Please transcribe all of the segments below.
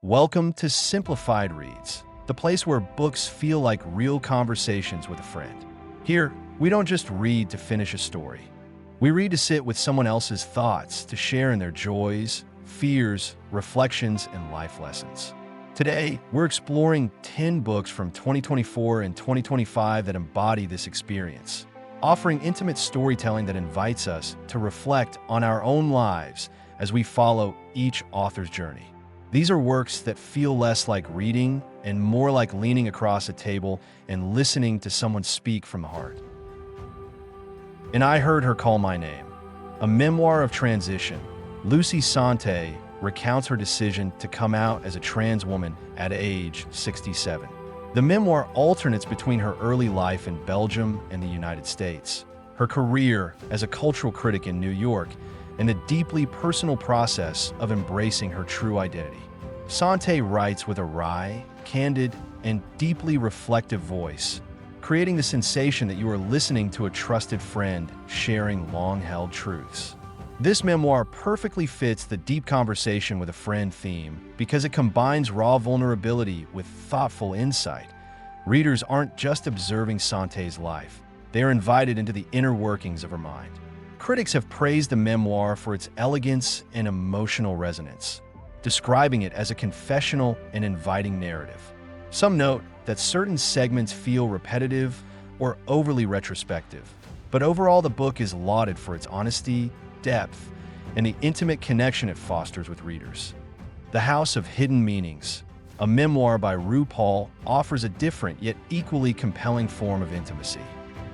Welcome to Simplified Reads, the place where books feel like real conversations with a friend. Here, we don't just read to finish a story. We read to sit with someone else's thoughts, to share in their joys, fears, reflections, and life lessons. Today, we're exploring 10 books from 2024 and 2025 that embody this experience, offering intimate storytelling that invites us to reflect on our own lives as we follow each author's journey. These are works that feel less like reading and more like leaning across a table and listening to someone speak from the heart. And I Heard Her Call My Name, a memoir of transition. Lucy Sante recounts her decision to come out as a trans woman at age 67. The memoir alternates between her early life in Belgium and the United States, her career as a cultural critic in New York, and the deeply personal process of embracing her true identity. Sante writes with a wry, candid, and deeply reflective voice, creating the sensation that you are listening to a trusted friend sharing long-held truths. This memoir perfectly fits the deep conversation with a friend theme because it combines raw vulnerability with thoughtful insight. Readers aren't just observing Sante's life, they are invited into the inner workings of her mind. Critics have praised the memoir for its elegance and emotional resonance, describing it as a confessional and inviting narrative. Some note that certain segments feel repetitive or overly retrospective, but overall the book is lauded for its honesty, depth, and the intimate connection it fosters with readers. The House of Hidden Meanings, a memoir by RuPaul, offers a different yet equally compelling form of intimacy.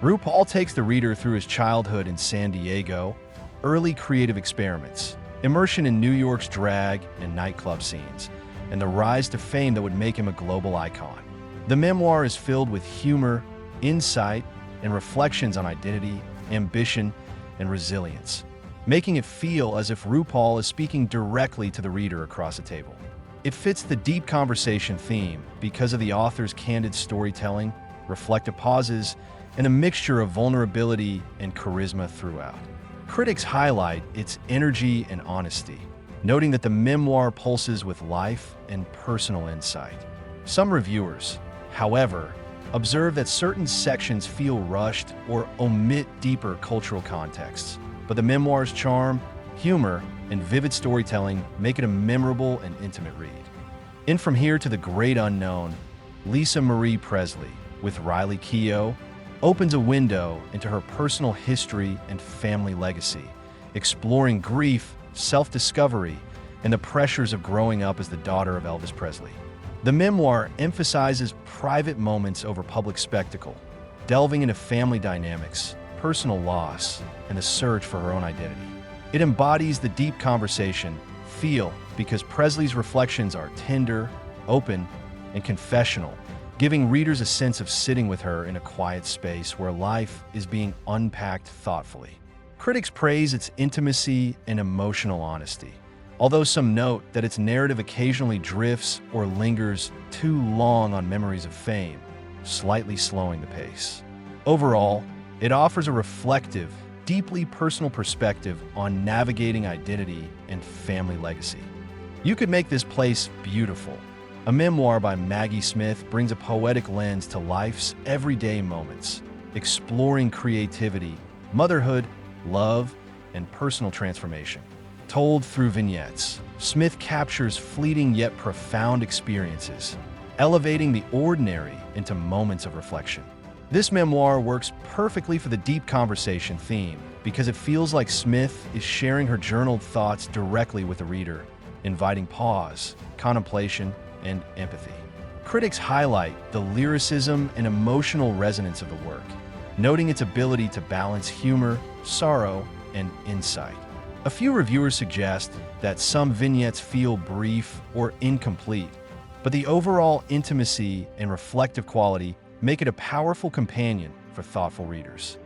RuPaul takes the reader through his childhood in San Diego, early creative experiments, immersion in New York's drag and nightclub scenes, and the rise to fame that would make him a global icon. The memoir is filled with humor, insight, and reflections on identity, ambition, and resilience, making it feel as if RuPaul is speaking directly to the reader across a table. It fits the deep conversation theme because of the author's candid storytelling, reflective pauses, and a mixture of vulnerability and charisma throughout. Critics highlight its energy and honesty, noting that the memoir pulses with life and personal insight. Some reviewers, however, observe that certain sections feel rushed or omit deeper cultural contexts, but the memoir's charm, humor, and vivid storytelling make it a memorable and intimate read. In From Here to the Great Unknown, Lisa Marie Presley, with Riley Keough, opens a window into her personal history and family legacy, exploring grief, self-discovery, and the pressures of growing up as the daughter of Elvis Presley. The memoir emphasizes private moments over public spectacle, delving into family dynamics, personal loss, and the search for her own identity. It embodies the deep conversation feel because Presley's reflections are tender, open, and confessional, giving readers a sense of sitting with her in a quiet space where life is being unpacked thoughtfully. Critics praise its intimacy and emotional honesty, although some note that its narrative occasionally drifts or lingers too long on memories of fame, slightly slowing the pace. Overall, it offers a reflective, deeply personal perspective on navigating identity and family legacy. You could make this place beautiful. A memoir by Maggie Smith brings a poetic lens to life's everyday moments, exploring creativity, motherhood, love, and personal transformation. Told through vignettes, Smith captures fleeting yet profound experiences, elevating the ordinary into moments of reflection. This memoir works perfectly for the deep conversation theme because it feels like Smith is sharing her journaled thoughts directly with the reader, inviting pause, contemplation, and empathy. Critics highlight the lyricism and emotional resonance of the work, noting its ability to balance humor, sorrow, and insight. A few reviewers suggest that some vignettes feel brief or incomplete, but the overall intimacy and reflective quality make it a powerful companion for thoughtful readers.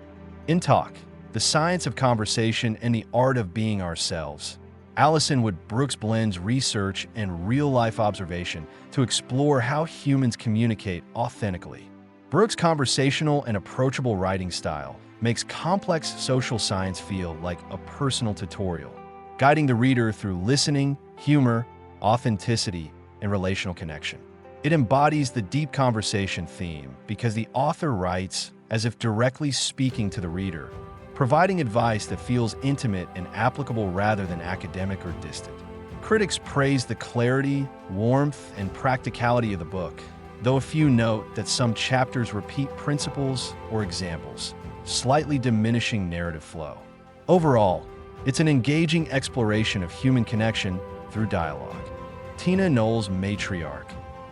In Talk, The Science of Conversation and the Art of Being Ourselves, Alison Wood Brooks blends research and real-life observation to explore how humans communicate authentically. Brooks' conversational and approachable writing style makes complex social science feel like a personal tutorial, guiding the reader through listening, humor, authenticity, and relational connection. It embodies the deep conversation theme because the author writes as if directly speaking to the reader, providing advice that feels intimate and applicable rather than academic or distant. Critics praise the clarity, warmth, and practicality of the book, though a few note that some chapters repeat principles or examples, slightly diminishing narrative flow. Overall, it's an engaging exploration of human connection through dialogue. Tina Knowles' Matriarch,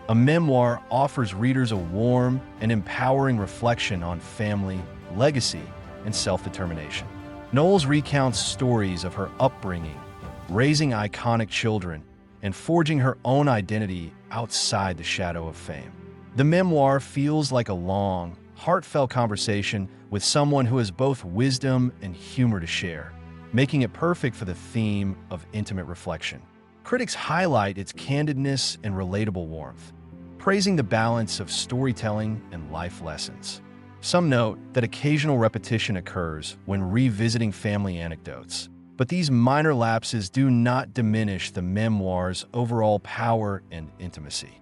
a memoir, offers readers a warm and empowering reflection on family, legacy, and self-determination. Knowles recounts stories of her upbringing, raising iconic children, and forging her own identity outside the shadow of fame. The memoir feels like a long, heartfelt conversation with someone who has both wisdom and humor to share, making it perfect for the theme of intimate reflection. Critics highlight its candidness and relatable warmth, praising the balance of storytelling and life lessons. Some note that occasional repetition occurs when revisiting family anecdotes, but these minor lapses do not diminish the memoir's overall power and intimacy.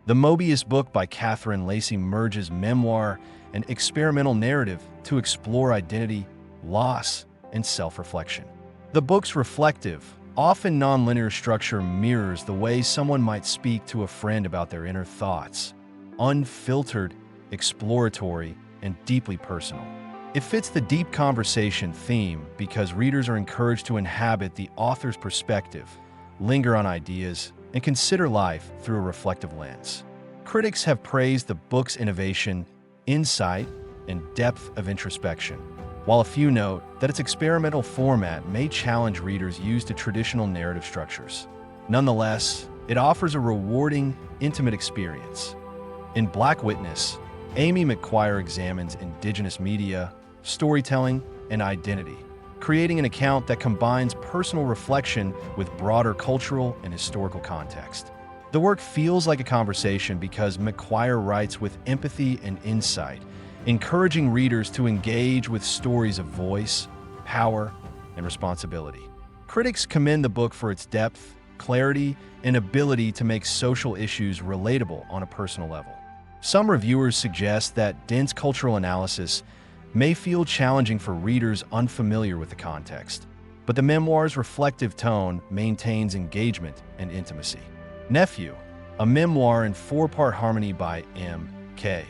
The Mobius book by Catherine Lacey merges memoir and experimental narrative to explore identity, loss, and self-reflection. The book's reflective, often nonlinear structure mirrors the way someone might speak to a friend about their inner thoughts, unfiltered, exploratory, and deeply personal. It fits the deep conversation theme because readers are encouraged to inhabit the author's perspective, linger on ideas, and consider life through a reflective lens. Critics have praised the book's innovation, insight, and depth of introspection, while a few note that its experimental format may challenge readers used to traditional narrative structures. Nonetheless, it offers a rewarding, intimate experience. In Black Witness, Amy McQuire examines indigenous media, storytelling, and identity, creating an account that combines personal reflection with broader cultural and historical context. The work feels like a conversation because McQuire writes with empathy and insight, encouraging readers to engage with stories of voice, power, and responsibility. Critics commend the book for its depth, clarity, and ability to make social issues relatable on a personal level. Some reviewers suggest that dense cultural analysis may feel challenging for readers unfamiliar with the context, but the memoir's reflective tone maintains engagement and intimacy. Nephew, a memoir in four-part harmony by M.K.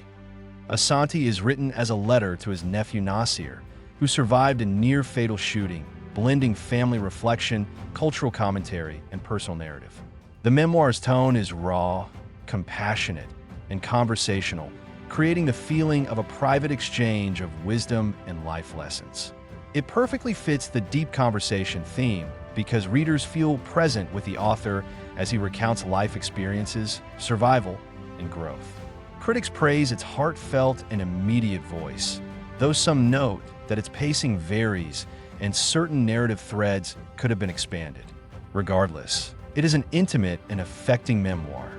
Sante is written as a letter to his nephew Nasir, who survived a near-fatal shooting, blending family reflection, cultural commentary, and personal narrative. The memoir's tone is raw, compassionate, and conversational, creating the feeling of a private exchange of wisdom and life lessons. It perfectly fits the deep conversation theme because readers feel present with the author as he recounts life experiences, survival, and growth. Critics praise its heartfelt and immediate voice, though some note that its pacing varies and certain narrative threads could have been expanded. Regardless, it is an intimate and affecting memoir.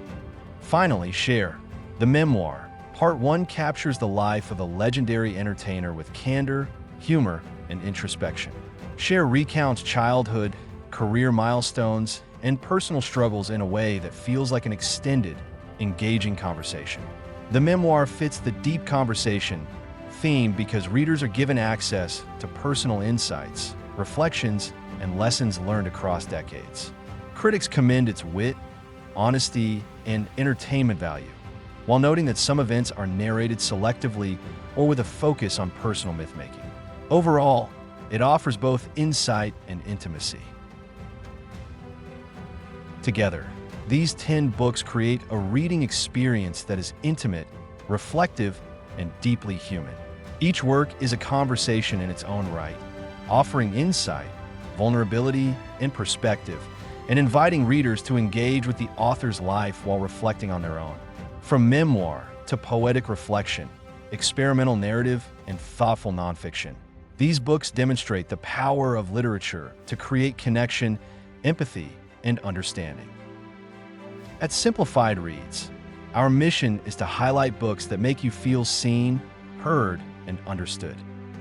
Finally, Cher, the memoir. Part 1 captures the life of a legendary entertainer with candor, humor, and introspection. Cher recounts childhood, career milestones, and personal struggles in a way that feels like an extended, engaging conversation. The memoir fits the deep conversation theme because readers are given access to personal insights, reflections, and lessons learned across decades. Critics commend its wit, honesty, and entertainment value, while noting that some events are narrated selectively or with a focus on personal myth-making. Overall, it offers both insight and intimacy. Together, these 10 books create a reading experience that is intimate, reflective, and deeply human. Each work is a conversation in its own right, offering insight, vulnerability, and perspective, and inviting readers to engage with the author's life while reflecting on their own. From memoir to poetic reflection, experimental narrative, and thoughtful nonfiction, these books demonstrate the power of literature to create connection, empathy, and understanding. At Simplified Reads, our mission is to highlight books that make you feel seen, heard, and understood.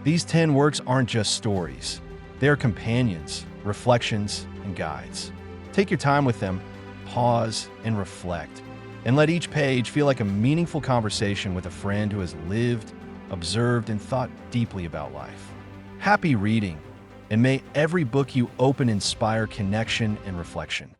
These 10 works aren't just stories. They are companions, reflections, and guides. Take your time with them, pause, and reflect. And let each page feel like a meaningful conversation with a friend who has lived, observed, and thought deeply about life. Happy reading, and may every book you open inspire connection and reflection.